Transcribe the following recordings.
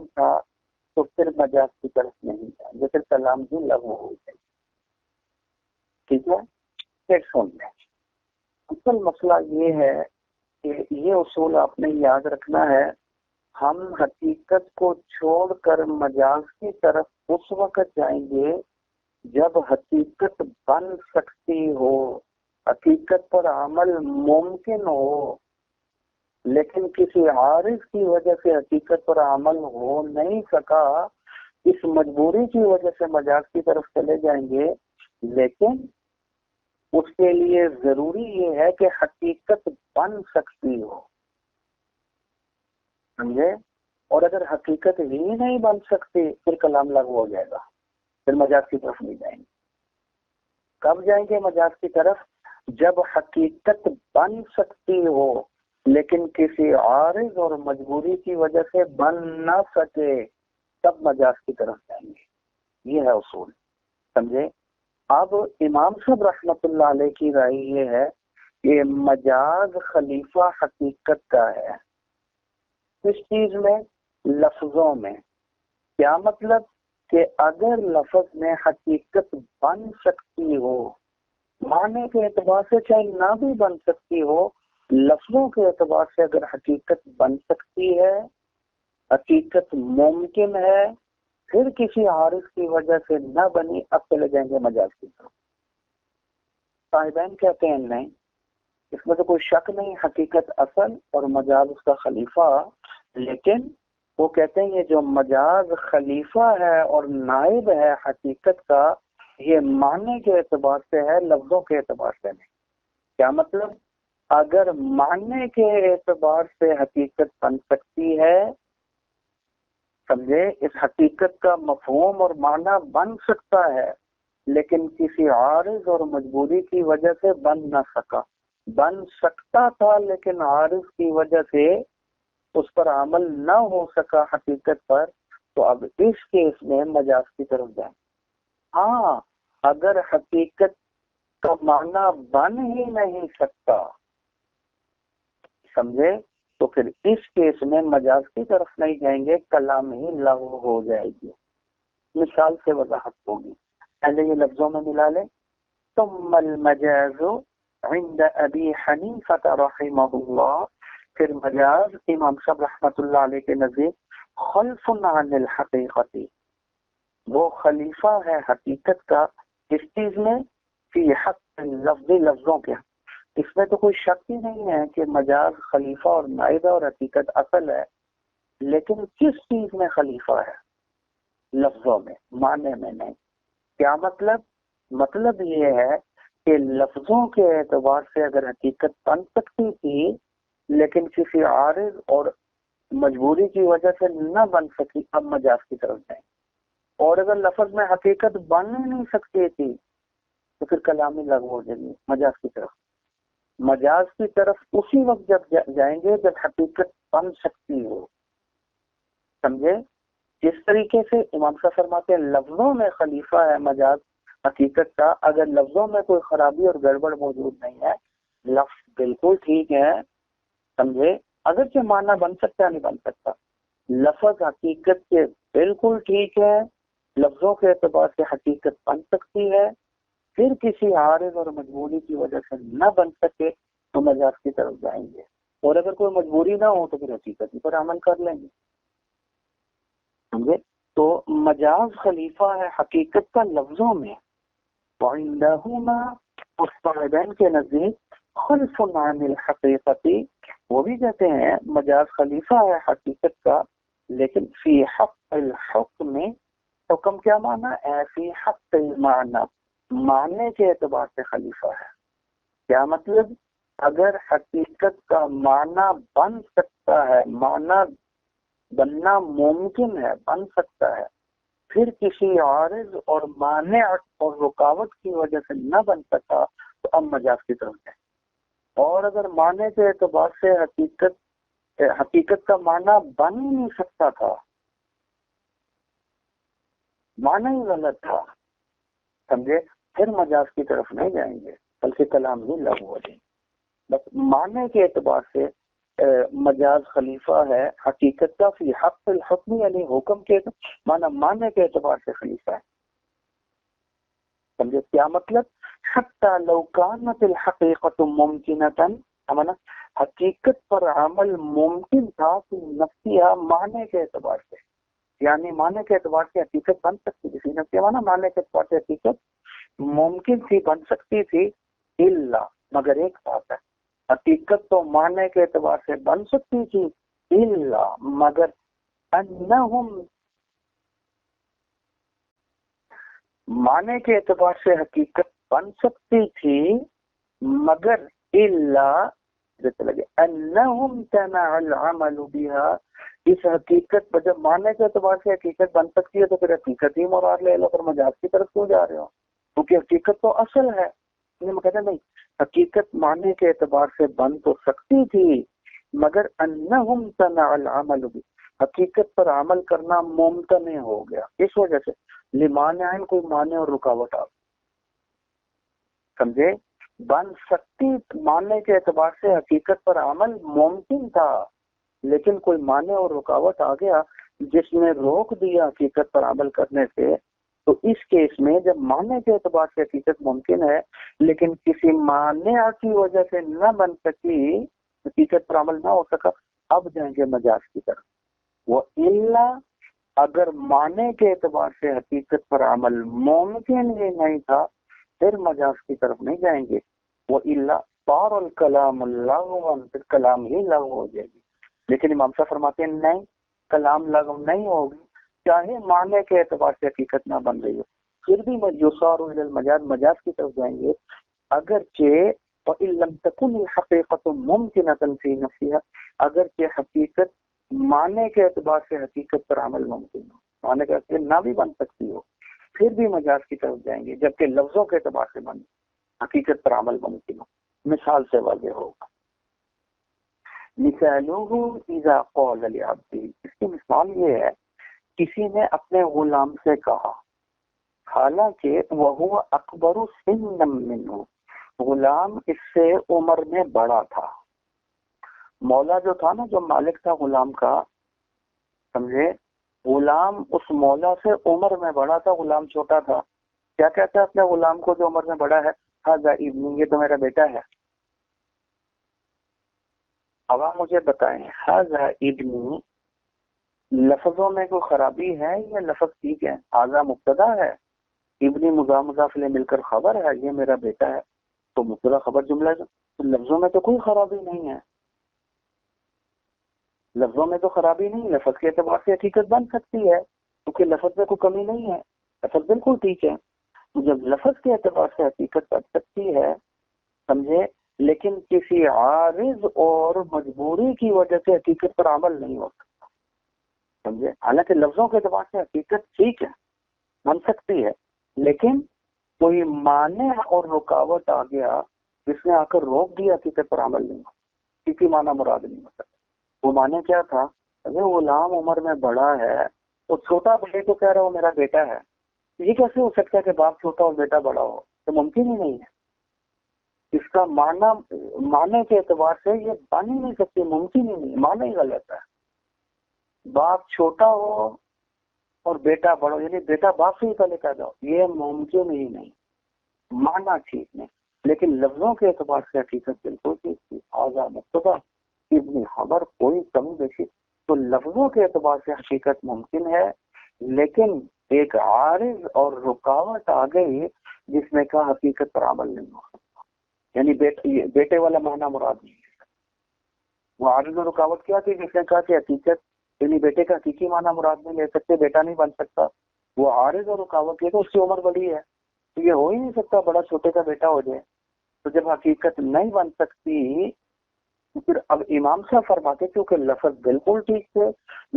کلام تھا تو پھر مجاز کی طرف نہیں جائیں گے، پھر کلام ہی لغو ہو جائے گا۔ ٹھیک ہے، پھر سن لیں۔ اصل مسئلہ یہ ہے کہ یہ اصول آپ نے یاد رکھنا ہے، ہم حقیقت کو چھوڑ کر مجاز کی طرف اس وقت جائیں گے جب حقیقت بن سکتی ہو، حقیقت پر عمل ممکن ہو، لیکن کسی عارض کی وجہ سے حقیقت پر عمل ہو نہیں سکا، اس مجبوری کی وجہ سے مجاز کی طرف چلے جائیں گے، لیکن اس کے لیے ضروری یہ ہے کہ حقیقت بن سکتی ہو، سمجھے؟ اور اگر حقیقت ہی نہیں بن سکتی پھر کلام لغو ہو جائے گا، پھر مجاز کی طرف نہیں جائیں گے۔ کب جائیں گے مجاز کی طرف؟ جب حقیقت بن سکتی ہو لیکن کسی عارض اور مجبوری کی وجہ سے بن نہ سکے، تب مجاز کی طرف جائیں گے۔ یہ ہے اصول، سمجھے؟ اب امام صاحب رحمۃ اللہ علیہ کی رائے یہ ہے کہ مجاز خلیفہ حقیقت کا ہے۔ اس چیز میں لفظوں میں کیا مطلب؟ کہ اگر لفظ میں حقیقت بن سکتی ہو، معنی کے اعتبار سے چاہے نہ بھی بن سکتی ہو، لفظوں کے اعتبار سے اگر حقیقت بن سکتی ہے، حقیقت ممکن ہے، پھر کسی عارض کی وجہ سے نہ بنی، اب چلے جائیں گے مجاز کی طرف۔ صاحبین کہتے ہیں نہیں، اس میں تو کوئی شک نہیں، حقیقت اصل اور مجاز اس کا خلیفہ، لیکن وہ کہتے ہیں یہ جو مجاز خلیفہ ہے اور نائب ہے حقیقت کا، یہ معنی کے اعتبار سے ہے، لفظوں کے اعتبار سے نہیں۔ کیا مطلب؟ اگر معنی کے اعتبار سے حقیقت بن سکتی ہے، سمجھے، اس حقیقت کا مفہوم اور معنی بن سکتا ہے، لیکن کسی عارض اور مجبوری کی وجہ سے بن نہ سکا، بن سکتا تھا لیکن عارض کی وجہ سے اس پر عمل نہ ہو سکا حقیقت پر، تو اب اس کیس میں مجاز کی طرف جائیں۔ ہاں، اگر حقیقت کا معنی بن ہی نہیں سکتا، سمجھے، تو پھر اس کیس میں مجاز کی طرف نہیں جائیں گے، کلام ہی لغو ہو جائے گی۔ مثال سے وضاحت ہوگی، پہلے یہ لفظوں میں ملا لیں۔ ثم المجاز عند ابی حنیفہ رحمہ اللہ، پھر مجاز امام صاحب رحمۃ اللہ علیہ کے نزدیک خلف عن الحقیقتی، وہ خلیفہ ہے حقیقت کا، اس چیز میں فی حق لفظی، لفظوں کے، اس میں تو کوئی شک ہی نہیں ہے کہ مجاز خلیفہ اور نائب اور حقیقت اصل ہے، لیکن کس چیز میں خلیفہ ہے؟ لفظوں میں، معنی میں نہیں۔ کیا مطلب؟ مطلب یہ ہے کہ لفظوں کے اعتبار سے اگر حقیقت بن سکتی تھی لیکن کسی عارض اور مجبوری کی وجہ سے نہ بن سکی، اب مجاز کی طرف جائیں۔ اور اگر لفظ میں حقیقت بن ہی نہیں سکتی تھی تو پھر کلامی لغو ہو جائے گی، مجاز کی طرف۔ مجاز کی طرف اسی وقت جب جائیں گے جب حقیقت بن سکتی ہو، سمجھے؟ جس طریقے سے امام صاحب فرماتے ہیں لفظوں میں خلیفہ ہے مجاز حقیقت کا، اگر لفظوں میں کوئی خرابی اور گڑبڑ موجود نہیں ہے، لفظ بالکل ٹھیک ہے، سمجھے، اگرچہ معنی بن سکتا ہے نہیں بن سکتا، لفظ حقیقت کے بالکل ٹھیک ہے، لفظوں کے اعتبار سے حقیقت بن سکتی ہے، پھر کسی عارض اور مجبوری کی وجہ سے نہ بن سکے تو مجاز کی طرف جائیں گے، اور اگر کوئی مجبوری نہ ہو تو پھر حقیقت پر عمل کر لیں گے، سمجھے؟ تو مجاز خلیفہ ہے حقیقت کا لفظوں میں، وعندہما الصاحبین کے نزدیک خلف عن الحقیقتی، وہ بھی کہتے ہیں مجاز خلیفہ ہے حقیقت کا، لیکن فی حق الحکم، حکم کیا معنی ہے؟ فی حق المعنی، معنی کے اعتبار سے خلیفہ ہے۔ کیا مطلب؟ اگر حقیقت کا معنی بن سکتا ہے، معنی بننا ممکن ہے، بن سکتا ہے، پھر کسی عارض اور مانع اور رکاوٹ کی وجہ سے نہ بن سکا تو اب مجاز کی طرف جائیں۔ اور اگر معنی کے اعتبار سے حقیقت کا معنی بن ہی نہیں سکتا تھا، معنی ہی غلط تھا، سمجھے، پھر مجاز کی طرف نہیں جائیں گے بلکہ کلام ہی لغو ہو جائیں گے۔ بس معنی کے اعتبار سے مجاز خلیفہ ہے حقیقت کا فی حق الحکم، یعنی حکم کے معنی کے اعتبار سے خلیفہ ہے. سمجھے کیا مطلب؟ حتی لو کانت الحقیقت ممکنتا، حقیقت پر عمل ممکن تھا فی نفسیہ، معنی کے اعتبار سے، یعنی معنی کے اعتبار سے حقیقت بن سکتی تھی. فی نفسیہ معنی کے اعتبار سے حقیقت ممکن تھی، بن سکتی تھی. الا، مگر ایک بات ہے، حقیقت تو معنی کے اعتبار سے بن سکتی تھی، الا مگر انہم، معنی کے اعتبار سے حقیقت بن سکتی تھی مگر الا لگے انہم تمع العمل بها، اس حقیقت پر جب معنی کے اعتبار سے حقیقت بن سکتی ہے تو پھر حقیقت ہی مراد لے لو، پھر مجاز کی طرف کیوں جا رہے ہو؟ کیونکہ حقیقت تو اصل ہے. میں کہتے ہیں نہیں، حقیقت معنی کے اعتبار سے بن تو سکتی تھی مگر انہم تمع العمل بها، حقیقت پر عمل کرنا ممتنع ہو گیا. اس وجہ سے لمانعین، کوئی معنی اور رکاوٹ آ، سمجھے؟ بن سکتی معنی کے اعتبار سے حقیقت پر عمل ممکن تھا، لیکن کوئی معنی اور رکاوٹ آ گیا جس نے روک دیا حقیقت پر عمل کرنے سے. تو اس کیس میں جب معنی کے اعتبار سے حقیقت ممکن ہے لیکن کسی مانع کی وجہ سے نہ بن سکی، حقیقت پر عمل نہ ہو سکا، اب جائیں گے مجاز کی طرف. وہ الا، اگر معنی کے اعتبار سے حقیقت پر عمل ممکن ہی نہیں تھا پھر مجاز کی طرف نہیں جائیں گے. وہ الا صار الکلام لغوا، پھر کلام ہی لغو ہو جائے گی. لیکن امام صاحب فرماتے ہیں نہیں، کلام لغو نہیں ہوگی، چاہے معنی کے اعتبار سے حقیقت نہ بن رہی ہو، پھر بھی یصار الی المجاز، مجاز کی طرف جائیں گے. اگرچہ وَإِن لَمْ تَكُنِ الْحَقِيقَةُ مُمْكِنَةً فِي نَفْسِهَا، اگرچہ حقیقت معنی کے اعتبار سے حقیقت پر عمل ممکن ہو، معنی کے اعتبار سے نہ بھی بن سکتی ہو، پھر بھی مجاز کی طرف جائیں گے، جبکہ لفظوں کے اعتبار سے بن حقیقت پر عمل ممکن ہو. مثال سے واضح ہوگا. مثالہ اذا قال لعبدہ، اس کی مثال یہ ہے، کسی نے اپنے غلام سے کہا، حالانکہ وہ اکبر سنا منہ، غلام اس سے عمر میں بڑا تھا. مولا جو تھا نا، جو مالک تھا غلام کا، سمجھے، غلام اس مولا سے عمر میں بڑا تھا، غلام چھوٹا تھا. کیا کہتا ہے اپنے غلام کو جو عمر میں بڑا ہے؟ ھذا ابنی، یہ تو میرا بیٹا ہے. اب آپ مجھے بتائیں، ھذا ابنی لفظوں میں کوئی خرابی ہے یا لفظ ٹھیک ہے؟ ھذا مبتدا ہے، ابنی مضاف الیہ مل کر خبر ہے، یہ میرا بیٹا ہے، تو مبتدا خبر جملہ ہے. تو لفظوں میں تو کوئی خرابی نہیں ہے، لفظوں میں تو خرابی نہیں، لفظ کے اعتبار سے حقیقت بن سکتی ہے کیونکہ لفظ میں کوئی کمی نہیں ہے، لفظ بالکل ٹھیک ہے. تو جب لفظ کے اعتبار سے حقیقت بن سکتی ہے، سمجھے، لیکن کسی عارض اور مجبوری کی وجہ سے حقیقت پر عمل نہیں ہو سکتا، سمجھے. حالانکہ لفظوں کے اعتبار سے حقیقت ٹھیک ہے، بن سکتی ہے، لیکن کوئی مانع اور رکاوٹ آ گیا جس نے آ کر روک دیا حقیقت پر عمل نہیں ہو، کسی معنی مراد نہیں ہو سکتا. وہ معنی کیا تھا؟ اگر غلام عمر میں بڑا ہے تو چھوٹا بڑے کو کہہ رہا وہ میرا بیٹا ہے. یہ کیسے ہو سکتا ہے کہ باپ چھوٹا اور بیٹا بڑا ہو؟ تو ممکن ہی نہیں ہے. اس کا معنی کے اعتبار سے یہ بن ہی نہیں سکتی، ممکن ہی نہیں، معنی ہی غلط ہے. باپ چھوٹا ہو اور بیٹا بڑا ہو، یعنی بیٹا باپ سے ہی پہلے پیدا ہو، یہ ممکن ہی نہیں، معنی ٹھیک نہیں. لیکن لفظوں کے اعتبار سے حقیقت بالکل ٹھیک تھی. آزاد مبتدا ابن خبر، کوئی کمی بیشی. تو لفظوں کے اعتبار سے حقیقت ممکن ہے، لیکن ایک عارض اور رکاوٹ آ گئی جس نے کہا حقیقت پر عمل نہیں ہو سکتا، یعنی بیٹے والا معنی مراد نہیں ہے. وہ عارض اور رکاوٹ کیا تھی؟ جس نے کہا کہ حقیقت، یعنی بیٹے کا حقیقی معنی مراد نہیں لے سکتے، بیٹا نہیں بن سکتا. وہ عارض اور رکاوٹ یہ تو اس کی عمر بڑی ہے، تو یہ ہو ہی نہیں سکتا بڑا چھوٹے کا بیٹا ہو جائے. تو جب حقیقت نہیں بن سکتی پھر اب امام صاحب فرماتے کیونکہ لفظ بالکل ٹھیک تھے،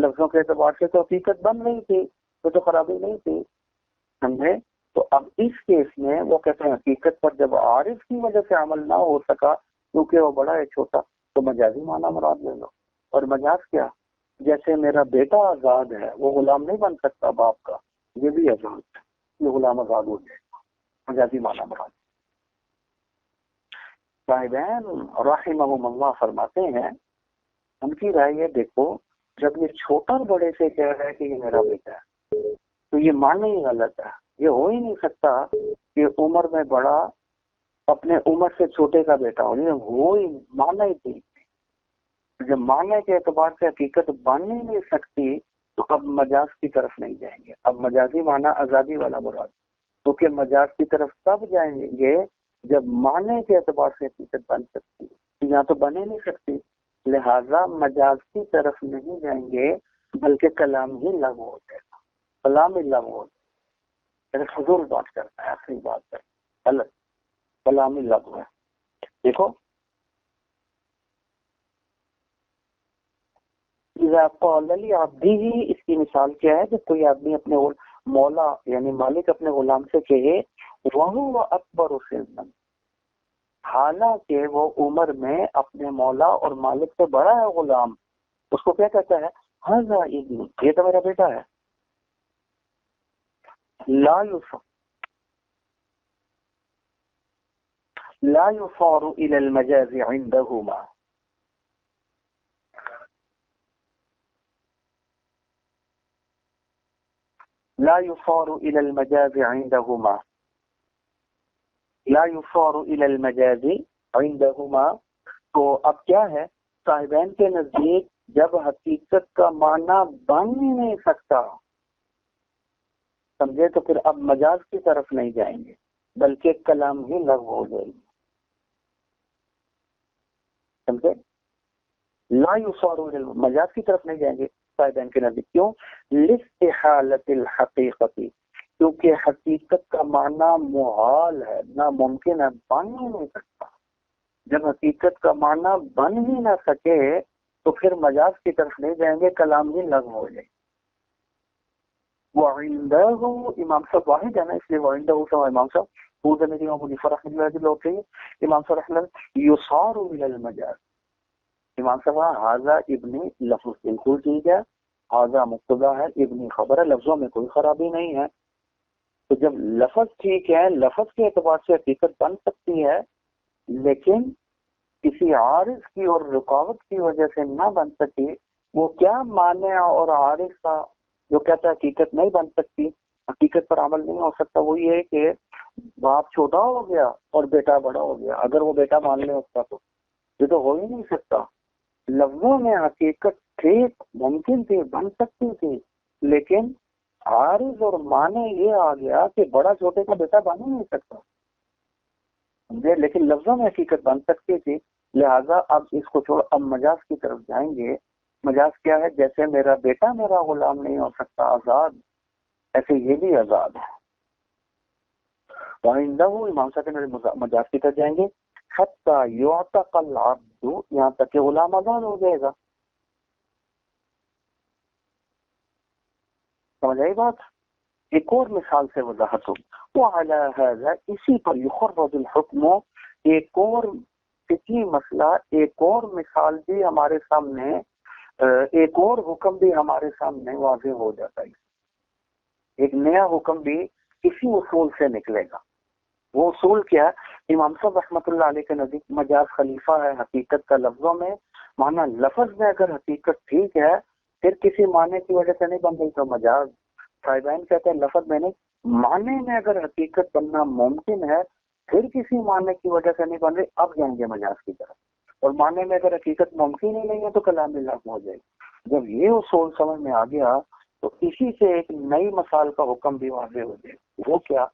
لفظوں کے اعتبار سے تو حقیقت بن رہی تھی، تو خرابی نہیں تھی، سمجھے. تو اب اس کیس میں وہ کہتے ہیں حقیقت پر جب عارض کی وجہ سے عمل نہ ہو سکا کیونکہ وہ بڑا ہے چھوٹا، تو مجازی معنی مراد لے لو. اور مجاز کیا؟ جیسے میرا بیٹا آزاد ہے، وہ غلام نہیں بن سکتا باپ کا، یہ بھی آزاد ہے، یہ غلام آزاد ہو جائے گا، مجازی معنی مراد. صاحبین رحمہم اللہ فرماتے ہیں ان کی رائے یہ دیکھو، جب یہ چھوٹا بڑے سے کہہ رہا ہے کہ یہ میرا بیٹا ہے تو یہ ماننا ہی غلط ہے. یہ ہو ہی نہیں سکتا کہ عمر میں بڑا اپنے عمر سے چھوٹے کا بیٹا ہو. یہ ہو ہی ماننا ہی تھی. جب ماننے کے اعتبار سے حقیقت بن ہی نہیں سکتی تو اب مجاز کی طرف نہیں جائیں گے. اب مجازی معنی آزادی والا مراد، کیونکہ مجاز کی طرف تب جائیں گے جب معنی کے اعتبار سے حقیقت بن سکتی ہے. یہاں تو بن ہی نہیں سکتی، لہذا مجاز کی طرف نہیں جائیں گے بلکہ کلام ہی لغو ہو جائے گا. کلام ہی لغو ہو جائے گا. فضول بات کرتا ہے، اصلی بات ہے غلط. کلام ہی لغو ہے. دیکھو عبدی ہی، اس کی مثال کیا ہے؟ جب کوئی آدمی اپنے مولا یعنی مالک اپنے غلام سے کہے وہ اکبر سنن، حالانکہ وہ عمر میں اپنے مولا اور مالک سے بڑا ہے غلام، اس کو کیا کہتا ہے؟ ھذا ابنی، یہ تو میرا بیٹا ہے. لا يصار الى المجاز عندهما، لا يصار الى المجاز عندهما، لا يصار الى المجاز عندهما. تو اب کیا ہے؟ صاحبین کے نزدیک جب حقیقت کا معنی بن ہی نہیں سکتا، سمجھے، تو پھر اب مجاز کی طرف نہیں جائیں گے بلکہ کلام ہی لغو ہو جائے گی. سمجھے؟ لا یصار مجاز کی طرف نہیں جائیں گے صاحبین کے نزدیک. کیوں؟ لاستحالۃ الحقیقت، کیونکہ حقیقت کا معنی محال ہے، ناممکن ہے، بن ہی نہیں سکتا. جب حقیقت کا معنی بن ہی نہ سکے تو پھر مجاز کی طرف نہیں جائیں گے، کلام ہی لغو ہو جائے. وعندہ، امام صاحب واحد ہے نا، اس لیے وعندہ امام صاحب امام صاحب رحمۃ اللہ یصار الی المجاز. امام صاحب ھذا ابنی لفظ بالکل ٹھیک ہے، ھذا مبتدا ہے، ابنی خبر ہے، لفظوں میں کوئی خرابی نہیں ہے. تو جب لفظ ٹھیک ہے، لفظ کے اعتبار سے حقیقت بن سکتی ہے، لیکن کسی عارض کی اور رکاوٹ کی وجہ سے نہ بن سکی. وہ کیا مانع اور عارض کا جو کہتا ہے حقیقت نہیں بن سکتی، حقیقت پر عمل نہیں ہو سکتا؟ وہ یہ ہے کہ باپ چھوٹا ہو گیا اور بیٹا بڑا ہو گیا. اگر وہ بیٹا مان لے اس کا تو یہ تو ہو ہی نہیں سکتا. لفظوں میں حقیقت ٹھیک ممکن تھی، بن سکتی تھی، لیکن عارض اور معنی یہ آ گیا کہ بڑا چھوٹے کا بیٹا بن ہی نہیں سکتا. لیکن لفظوں میں حقیقت بن سکتی تھی، لہذا اب اس کو چھوڑ اب مجاز کی طرف جائیں گے. مجاز کیا ہے؟ جیسے میرا بیٹا میرا غلام نہیں ہو سکتا آزاد، ایسے یہ بھی آزاد ہے. امام صاحب کے مجاز کی طرف جائیں گے حتی یعتق العبد، یہاں تک کہ غلام آزاد ہو جائے گا. سمجھ آئی بات؟ ایک اور مثال سے وضاحت ہو. وعلی ھذا، اسی پر یخرج الحکم، ایک اور فقہی مسئلہ، ایک اور مثال بھی ہمارے سامنے، ایک اور حکم بھی ہمارے سامنے واضح ہو جاتا ہے. ایک نیا حکم بھی اسی اصول سے نکلے گا. وہ اصول کیا؟ امام صاحب رحمۃ اللہ علیہ کے نزدیک مجاز خلیفہ ہے حقیقت کا لفظوں میں، معنی لفظ میں اگر حقیقت ٹھیک ہے پھر کسی معنی کی وجہ سے نہیں بن گئی تو مجاز. صاحبین کہتے ہیں لفظ میں نہیں، معنی میں اگر حقیقت بننا ممکن ہے پھر کسی معنی کی وجہ سے نہیں بن رہی، اب جائیں گے مجاز کی طرف. اور معنی میں اگر حقیقت ممکن ہی نہیں ہے تو کلام لغو ہو جائے گی. جب یہ اصول سمجھ میں آ گیا تو اسی سے ایک نئی مثال کا حکم بھی واضح ہو جائے. وہ کیا؟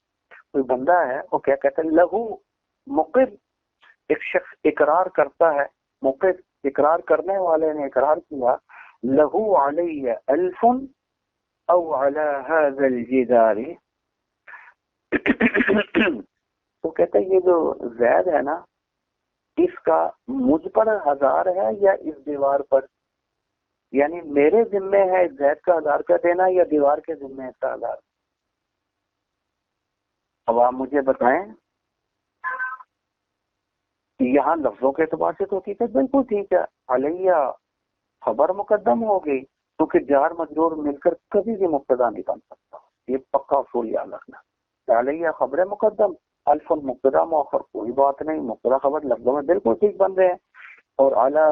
کوئی بندہ ہے، وہ کیا کہتا ہے؟ لہو مقر، ایک شخص اقرار کرتا ہے، مقر اقرار کرنے والے نے اقرار کیا، لہو علی الف او علی ھذا الجدار، تو کہتا ہے یہ جو زید ہے نا اس کا مجھ پر 1000 ہے یا اس دیوار پر، یعنی میرے ذمے ہے زید کا 1000 کا دینا یا دیوار کے ذمے اس کا 1000. اب آپ مجھے بتائیں، یہاں لفظوں کے اعتبار سے تو حقیقت بالکل ٹھیک ہے، علیہ خبر مقدم ہو گئی کیونکہ جار مجرور مل کر کبھی بھی مبتدا نہیں بن سکتا. یہ پکا اصول یاد رکھنا. علیہ خبر مقدم، الف مبتدا مؤخر، کوئی بات نہیں، مبتدا خبر لفظوں میں بالکل ٹھیک بن رہے ہیں. اور اعلیٰ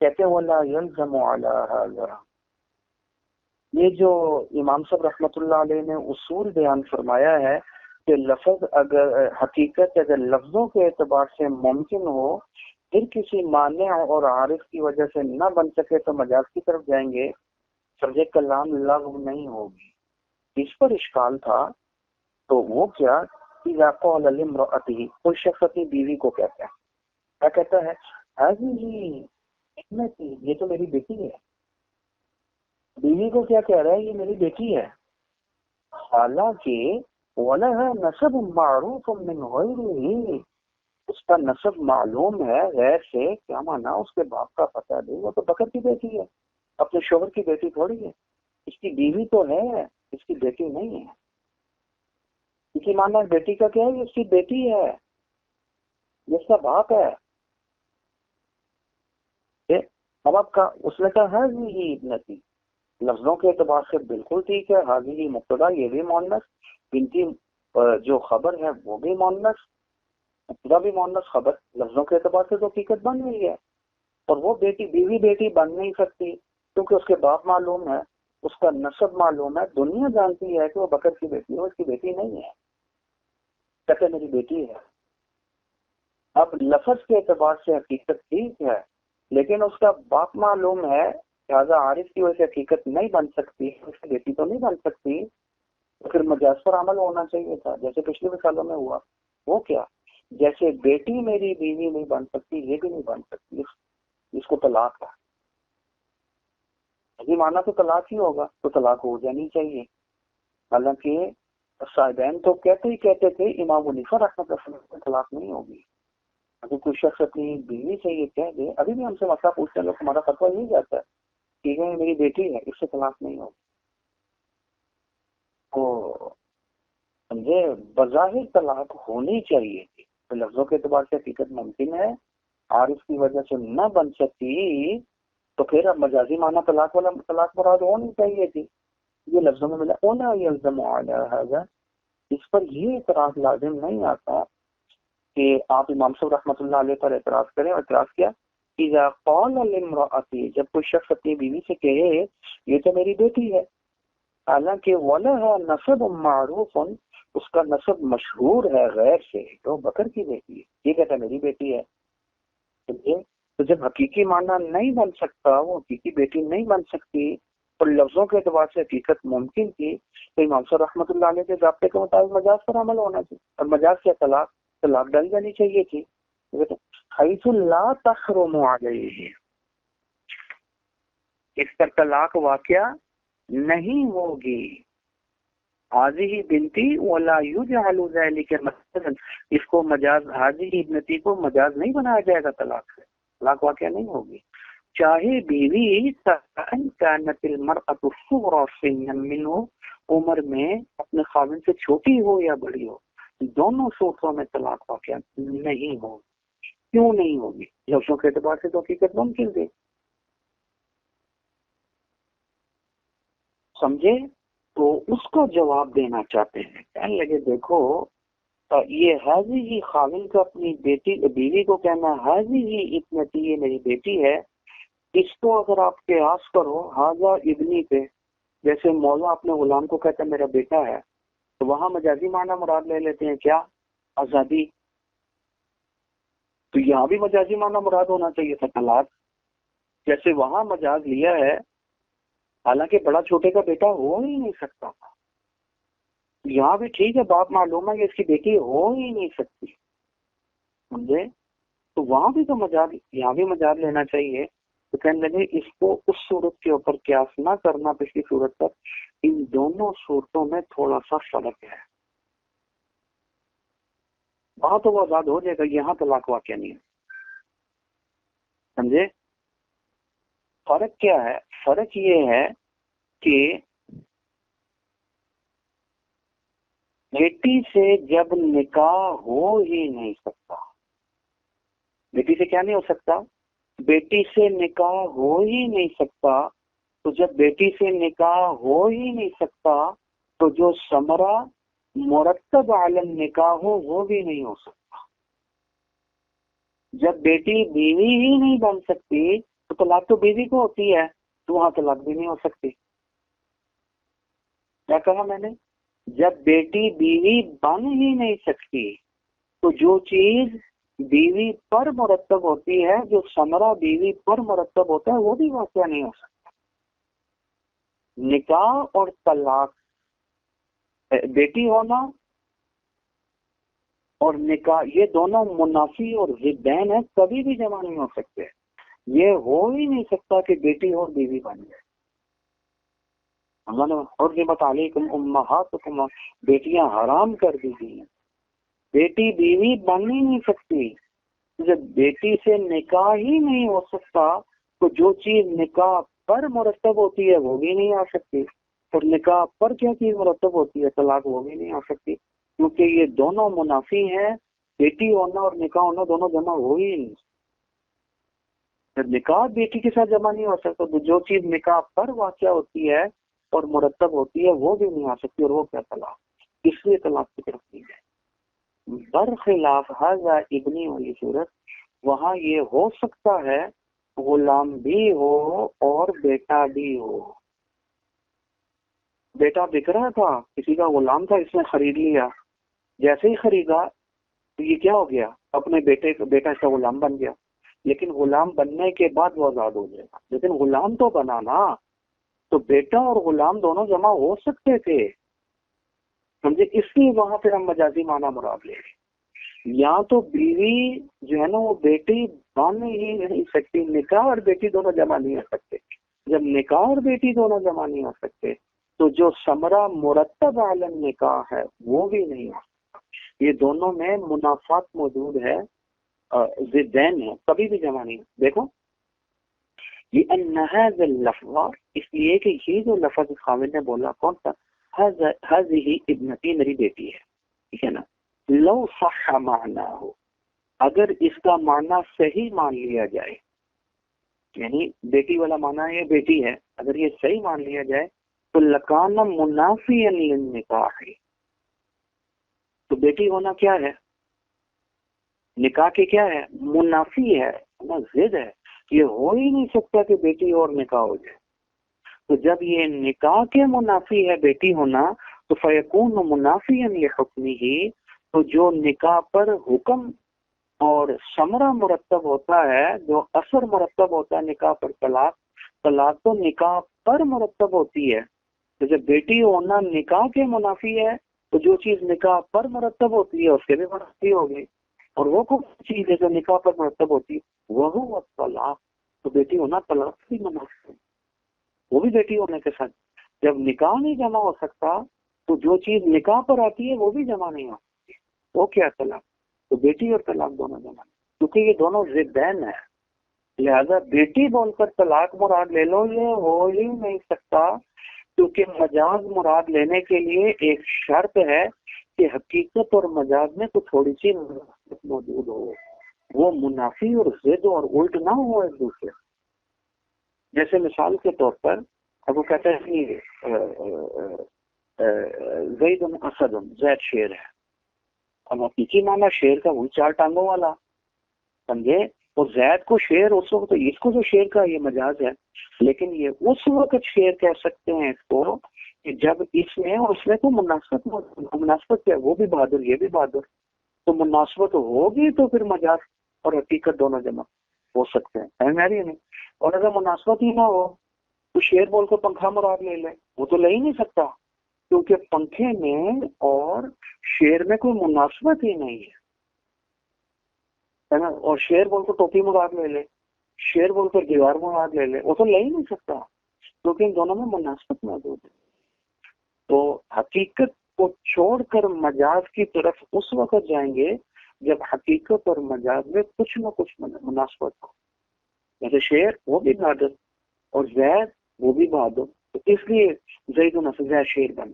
کہتے ہیں وَلَا يَلْزَمُ عَلَى هَذَا، یہ جو امام صاحب رحمۃ اللہ علیہ نے اصول بیان فرمایا ہے کہ لفظ اگر حقیقت اگر لفظوں کے اعتبار سے ممکن ہو پھر کسی مانع اور عارف کی وجہ سے نہ بن سکے تو مجاز کی طرف جائیں گے، سمجھے کلام لغو نہیں ہوگی۔ اس پر اشکال تھا تو وہ کیا، اذا قال لامرأته، کوئی شخص اپنی بیوی کو کہتا ہے، کیا کہتا ہے، هذه ابنتی، یہ تو میری بیٹی ہے۔ بیوی کو کیا کہہ رہا ہے، یہ میری بیٹی ہے، حالانکہ وَلَهَا نَسَبٌ مَعْرُوفٌ مِّنْ غَيْرِهِ، اس کا نسب معلوم ہے غیر سے، کیا مانا اس کے باپ کا پتہ نہیں، وہ تو بکر کی بیٹی ہے، اپنے شوہر کی بیٹی تھوڑی ہے، اس کی بیوی تو ہے، اس کی بیٹی نہیں ہے۔ اس کی مانا بیٹی کا کیا ہے، اس کی بیٹی ہے، یہ اس کا باپ ہے۔ اب آپ کا اس نے کہا هذه ابنتی، لفظوں کے اعتبار سے بالکل ٹھیک ہے، هذه مبتدا یہ بھی مؤنث، بنتی جو خبر ہے وہ بھی مؤنث، مبتدا بھی مؤنث، خبر لفظوں کے اعتبار سے تو حقیقت بن گئی ہے، اور وہ بیٹی بیوی بیٹی بن نہیں سکتی کیونکہ اس کے باپ معلوم ہے، اس کا نسب معلوم ہے، دنیا جانتی ہے کہ وہ بکر کی بیٹی ہے، اس کی بیٹی نہیں ہے، کہتے میری بیٹی ہے۔ اب لفظ کے اعتبار سے حقیقت ٹھیک ہے لیکن اس کا باپ معلوم ہے، لہٰذا عارف کی وجہ سے حقیقت نہیں بن سکتی، اس کی بیٹی تو نہیں بن سکتی، تو پھر مجاز پر عمل ہونا چاہیے تھا، جیسے پچھلے مثالوں میں ہوا۔ وہ کیا، جیسے بیٹی میری بیوی نہیں بن سکتی، یہ بھی نہیں بن سکتی، اس کو طلاق ہے، ابھی مانا تو طلاق ہی ہوگا، تو طلاق ہو جانی چاہیے۔ حالانکہ صاحبین تو کہتے ہی کہتے تھے، امام حنیفہ رحمۃ اللہ علیہ طلاق نہیں ہوگی۔ اگر کوئی شخص اپنی بیوی سے یہ کہہ دے، ابھی بھی ہم سے مسئلہ پوچھتے ہیں لوگ، ہمارا فتویٰ یہی جاتا ہے کہ یہ میری بیٹی ہے، اس سے طلاق نہیں ہوگی، تو سمجھے بظاہر طلاق ہونی چاہیے تھی، تو لفظوں کے اعتبار سے حقیقت ممکن ہے اور اس کی وجہ سے نہ بن سکتی، تو پھر اب مجازی معنی طلاق والا طلاق مراد ہونی چاہیے تھی، یہ لفظوں میں ملا اولا یلزم علی ھذا، اس پر یہ اعتراض لازم نہیں آتا کہ آپ امام صاحب رحمۃ اللہ علیہ پر اعتراض کریں، اور اعتراض کیا، اذا قال لامرأتی، جب کوئی شخص اپنی بیوی سے کہے یہ تو میری بیٹی ہے، حالانکہ وَلَهَا نَسَبٌ مَعْرُوفٌ، اس کا نسب مشہور ہے غیر سے، تو بکر کی بیٹی ہے، یہ کہتا ہے میری بیٹی ہے، سمجھے؟ تو جب حقیقی معنی نہیں بن سکتا، وہ حقیقی بیٹی نہیں بن سکتی، اور لفظوں کے اعتبار سے حقیقت ممکن تھی، تو امام صاحب رحمۃ اللہ علیہ کے ضابطے کے مطابق مجاز پر عمل ہونا چاہیے، اور مجاز کیا، طلاق ڈال جانی چاہیے تھی، حیث لا تحرم علیہ، اس پر طلاق واقعہ نہیں ہوگی، حاضی بنتی ولا یجعل ذلک مثلا، اس کو مجاز، حاضی ابنتی کو مجاز نہیں بنایا جائے گا طلاق سے، طلاق واقعہ نہیں ہوگی، چاہے بیوی کانت المرأة صغرى سنا منه، عمر میں اپنے خاوند سے چھوٹی ہو یا بڑی ہو، دونوں صورتوں میں طلاق واقعہ نہیں ہوگی۔ کیوں نہیں ہوگی؟ لفظوں کے اعتبار سے تو حقیقت ممکن تھی، سمجھے؟ تو اس کو جواب دینا چاہتے ہیں، کہنے لگے دیکھو یہ حاضی ہی خاوند کا اپنی بیوی کو کہنا حاضی ہی ابنتی، یہ میری بیٹی ہے، اس کو اگر آپ قیاس کرو حاضا ابنی پہ، جیسے مولا اپنے غلام کو کہتا ہے میرا بیٹا ہے، تو وہاں مجازی معنی مراد لے لیتے ہیں کیا، آزادی، تو یہاں بھی مجازی معنی مراد ہونا چاہیے تھا طلاق، جیسے وہاں مجاز لیا ہے، حالانکہ بڑا چھوٹے کا بیٹا ہو ہی نہیں سکتا تھا، یہاں بھی ٹھیک ہے باپ معلوم ہے کہ اس کی بیٹی ہو ہی نہیں سکتی، سمجھے؟ تو وہاں بھی تو مجاز، یہاں بھی مجاز لینا چاہیے، تو کہنے لگے اس کو اس صورت کے اوپر قیاس نہ کرنا پچھلی صورت پر، ان دونوں صورتوں میں تھوڑا سا فرق ہے، وہاں تو وہ آزاد ہو جائے گا، یہاں طلاق واقع نہیں ہے، سمجھے؟ فرق کیا ہے؟ فرق یہ ہے کہ بیٹی سے جب نکاح ہو ہی نہیں سکتا، بیٹی سے کیا نہیں ہو سکتا؟ بیٹی سے نکاح ہو ہی نہیں سکتا، تو جب بیٹی سے نکاح ہو ہی نہیں سکتا تو جو ثمرہ مرتب علی النکاح ہو وہ بھی نہیں ہو سکتا، جب بیٹی بیوی ہی نہیں بن سکتی تو طلاق تو بیوی کو ہوتی ہے، تو وہاں طلاق بھی نہیں ہو سکتی۔ کیا کہا میں نے؟ جب بیٹی بیوی بن ہی نہیں سکتی تو جو چیز بیوی پر مرتب ہوتی ہے، جو ثمرہ بیوی پر مرتب ہوتا ہے، وہ بھی واقعہ نہیں ہو سکتا۔ نکاح اور طلاق، بیٹی ہونا اور نکاح، یہ دونوں منافی اور ضدین ہیں، کبھی بھی جمع نہیں ہو سکتے۔ یہ ہو ہی نہیں سکتا کہ بیٹی اور بیوی بن جائے۔ اللہ نے حرمت علیکم امہاتکم، بیٹیاں حرام کر دی گئی ہیں، بیٹی بیوی بن ہی نہیں سکتی۔ جب بیٹی سے نکاح ہی نہیں ہو سکتا تو جو چیز نکاح پر مرتب ہوتی ہے وہ بھی نہیں آ سکتی، اور نکاح پر کیا چیز مرتب ہوتی ہے، طلاق، وہ بھی نہیں آ سکتی، کیونکہ یہ دونوں منافی ہیں۔ بیٹی ہونا اور نکاح ہونا دونوں جمع ہو ہی نہیں سکتے۔ جب نکاح بیٹی کے ساتھ جمع نہیں ہو سکتا تو جو چیز نکاح پر واقع ہوتی ہے اور مرتب ہوتی ہے وہ بھی نہیں آ سکتی، اور وہ کیا طلاق، اس لیے طلاق کی طرف نہیں ہے۔ برخلاف ھذا ابنی والی صورت، وہاں یہ ہو سکتا ہے غلام بھی ہو اور بیٹا بھی ہو۔ بیٹا بک رہا تھا، کسی کا غلام تھا، اس نے خرید لیا، جیسے ہی خریدا تو یہ کیا ہو گیا، اپنے بیٹا اس کا غلام بن گیا، لیکن غلام بننے کے بعد وہ آزاد ہو جائے گا۔ لیکن غلام تو بنا نا، تو بیٹا اور غلام دونوں جمع ہو سکتے تھے، سمجھے؟ اس لیے وہاں پہ ہم مجازی معنی مراد لے رہے۔ یا تو بیوی جو ہے نا وہ بیٹی بن ہی نہیں سکتی، نکاح اور بیٹی دونوں جمع نہیں ہو سکتے۔ جب نکاح اور بیٹی دونوں جمع نہیں ہو سکتے تو جو ثمرہ مرتب علی نکاح ہے وہ بھی نہیں ہو سکتا۔ یہ دونوں میں منافات موجود ہے، ضدین ہے، کبھی بھی جمع نہیں۔ دیکھو یہ انہذا اللفظ، اس لیے کہ یہ جو لفظ خاوند نے بولا کون سا، ہذہ ابنتی، میری بیٹی ہے، ٹھیک ہے نا، لو صح معنی ہو، اگر اس کا معنی صحیح مان لیا جائے، یعنی بیٹی والا معنی یہ بیٹی ہے، اگر یہ صحیح مان لیا جائے تو لکان منافیا للنکاح، تو بیٹی ہونا کیا ہے، نکاح کے کیا ہے، منافی ہے، ضد ہے۔ یہ ہو ہی نہیں سکتا کہ بیٹی اور نکاح ہو جائے۔ تو جب یہ نکاح کے منافی ہے بیٹی ہونا تو فیکون منافیا لحکمہ، تو جو نکاح پر حکم اور ثمرہ مرتب ہوتا ہے، جو اثر مرتب ہوتا ہے نکاح پر، طلاق، طلاق تو نکاح پر مرتب ہوتی ہے۔ تو جب بیٹی ہونا نکاح کے منافی ہے تو جو چیز نکاح پر مرتب ہوتی ہے اس کے بھی منافی ہوگی، اور وہ کون چیز ہے جو نکاح پر مرتب ہوتی ہے، وہ طلاق، تو بیٹی ہونا طلاق بھی منافی ہے، وہ بھی بیٹی ہونے کے ساتھ۔ جب نکاح نہیں جمع ہو سکتا تو جو چیز نکاح پر آتی ہے وہ بھی جمع نہیں ہو سکتی، وہ کیا، طلاق۔ تو بیٹی اور طلاق دونوں جمع، کیونکہ یہ دونوں ضدین ہیں، لہذا بیٹی بول کر طلاق مراد لے لو، یہ ہو ہی نہیں سکتا، کیونکہ مجاز مراد لینے کے لیے ایک شرط ہے کہ حقیقت اور مجاز میں تو تھوڑی سی منافقت موجود ہو، وہ منافی اور ضد اور الٹ نہ ہو ایک دوسرے۔ جیسے مثال کے طور پر اب وہ کہتا ہے کہ زید اسد، زید شیر ہے، اب حقیقی معنی شیر کا وہی 4 ٹانگوں والا، سمجھے؟ اور زید کو شیر اس وقت، اس کو جو شیر کا یہ مجاز ہے، لیکن یہ اس وقت شیر کہہ سکتے ہیں اس کو کہ جب اس میں اور اس میں تو مناسبت ہے، وہ بھی بہادر یہ بھی بہادر، تو مناسبت ہوگی تو پھر مجاز اور حقیقت دونوں جمع ہو سکتے ہیں، سمجھ میں آ رہی ہے نہیں؟ اور اگر مناسبت ہی نہ ہو تو شیر بول کر پنکھا مراد لے لے، وہ تو لے ہی نہیں سکتا، کیونکہ پنکھے میں اور شیر میں کوئی مناسبت ہی نہیں ہے نا۔ اور شیر بول کر ٹوپی مراد لے لے، شیر بول کر دیوار مراد لے لے، وہ تو لے ہی نہیں سکتا، کیونکہ ان دونوں میں مناسبت موجود ہے۔ تو حقیقت کو چھوڑ کر مجاز کی طرف اس وقت جائیں گے جب حقیقت اور مجاز میں کچھ نہ کچھ مناسبت ہو، جیسے شیر وہ بھی بہادر اور زید وہ بھی بہادر، تو اس لیے زید زید شیر بن،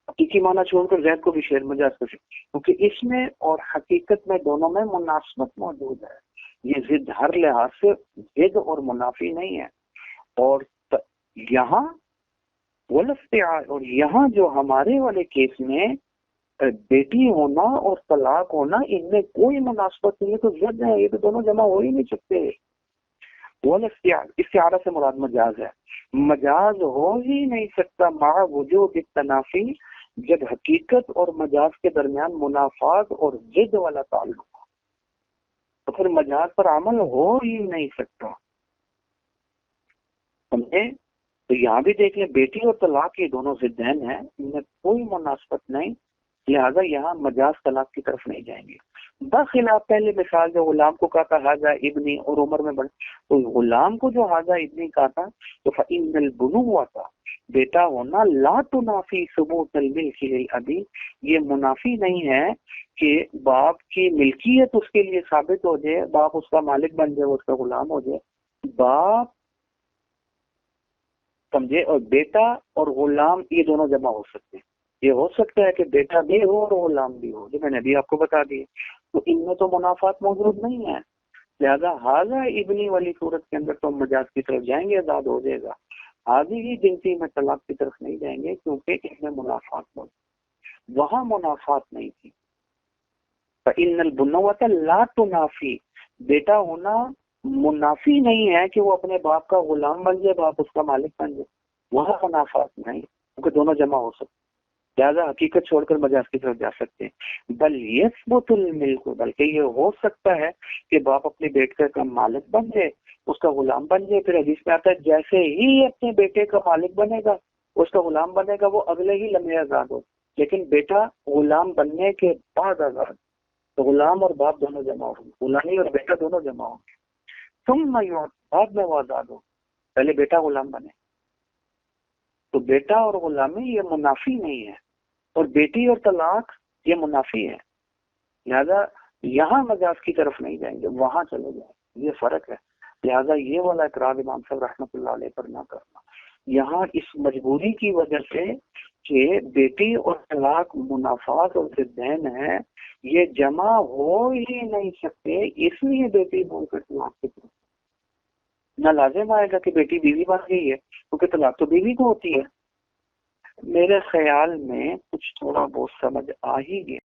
حقیقی معنی چھوڑ کر زید کو بھی شیر مجاز کر سکتے، کیونکہ اس میں اور حقیقت میں دونوں میں مناسبت موجود ہے۔ یہ ضد ہر لحاظ سے ضد اور منافی نہیں ہے۔ اور یہاں اور یہاں جو ہمارے والے کیس میں بیٹی ہونا اور طلاق ہونا، ان میں کوئی مناسبت نہیں ہے، تو ضد ہے، یہ تو دونوں جمع ہو ہی نہیں سکتے۔ استعارہ سے مراد مجاز ہے، مجاز ہو ہی نہیں سکتا مع وجود التنافی، جب حقیقت اور مجاز کے درمیان منافات اور ضد والا تعلق، تو پھر مجاز پر عمل ہو ہی نہیں سکتا، سمجھے؟ تو یہاں بھی دیکھ لیں بیٹی اور طلاق یہ دونوں ضدین ہیں، ان میں کوئی مناسبت نہیں، لہذا یہاں مجاز طلاق کی طرف نہیں جائیں گے۔ بخلاف پہلے مثال جو غلام کو کہا تھا حاذا ابنی، اور عمر میں بڑھ تو غلام کو جو حاذا ابنی کہا تھا تو فإن البنوۃ، بیٹا ہونا، لا تنافی ثبوت الملک للابی، یہ منافی نہیں ہے کہ باپ کی ملکیت اس کے لیے ثابت ہو جائے، باپ اس کا مالک بن جائے، وہ اس کا غلام ہو جائے، باپ سمجھے، اور بیٹا اور غلام یہ دونوں جمع ہو سکتے ہیں، یہ ہو سکتا ہے کہ بیٹا بھی ہو اور غلام بھی ہو، جو میں نے ابھی آپ کو بتا دی، تو ان میں تو منافات موجود نہیں ہے، لہذا حاذا ابنی والی صورت کے اندر تو مجاز کی طرف جائیں گے، آزاد ہو جائے گا، حاضی ہی جنسی میں طلاق کی طرف نہیں جائیں گے، کیونکہ اس میں منافات موجود، وہاں منافات نہیں تھی۔ فإن البنوۃ لا تنافی، بیٹا ہونا منافی نہیں ہے کہ وہ اپنے باپ کا غلام بن جائے، باپ اس کا مالک بن جائے، وہاں منافات نہیں، کیونکہ دونوں جمع ہو سکتے، لہذا حقیقت چھوڑ کر مجاز کی طرف جا سکتے ہیں۔ بل یثبت الملک، بلکہ یہ ہو سکتا ہے کہ باپ اپنے بیٹے کا مالک بن جائے، اس کا غلام بن جائے، پھر حدیث میں آتا ہے جیسے ہی اپنے بیٹے کا مالک بنے گا، اس کا غلام بنے گا، وہ اگلے ہی لمحے آزاد ہو، لیکن بیٹا غلام بننے کے بعد آزاد، تو غلام اور باپ دونوں جمع ہوں گے، غلامی اور بیٹا دونوں جمع ہوں گے، ثم بعد میں وہ آزاد ہو، پہلے بیٹا غلام بنے، تو بیٹا اور غلامی یہ منافی نہیں ہے، اور بیٹی اور طلاق یہ منافی ہے، لہذا یہاں مجاز کی طرف نہیں جائیں گے، وہاں چلے جائیں، یہ فرق ہے، لہذا یہ والا اقرار امام صاحب رحمۃ اللہ علیہ پر نہ کرنا، یہاں اس مجبوری کی وجہ سے کہ بیٹی اور طلاق منافات اور ضدین ہیں، یہ جمع ہو ہی نہیں سکتے، اس لیے بیٹی بول کر طلاق کی طرف نہ لازم آئے گا کہ بیٹی بیوی بن گئی ہے، کیونکہ طلاق تو بیوی کو ہوتی ہے۔ میرے خیال میں کچھ تھوڑا بہت سمجھ آ ہی گیا۔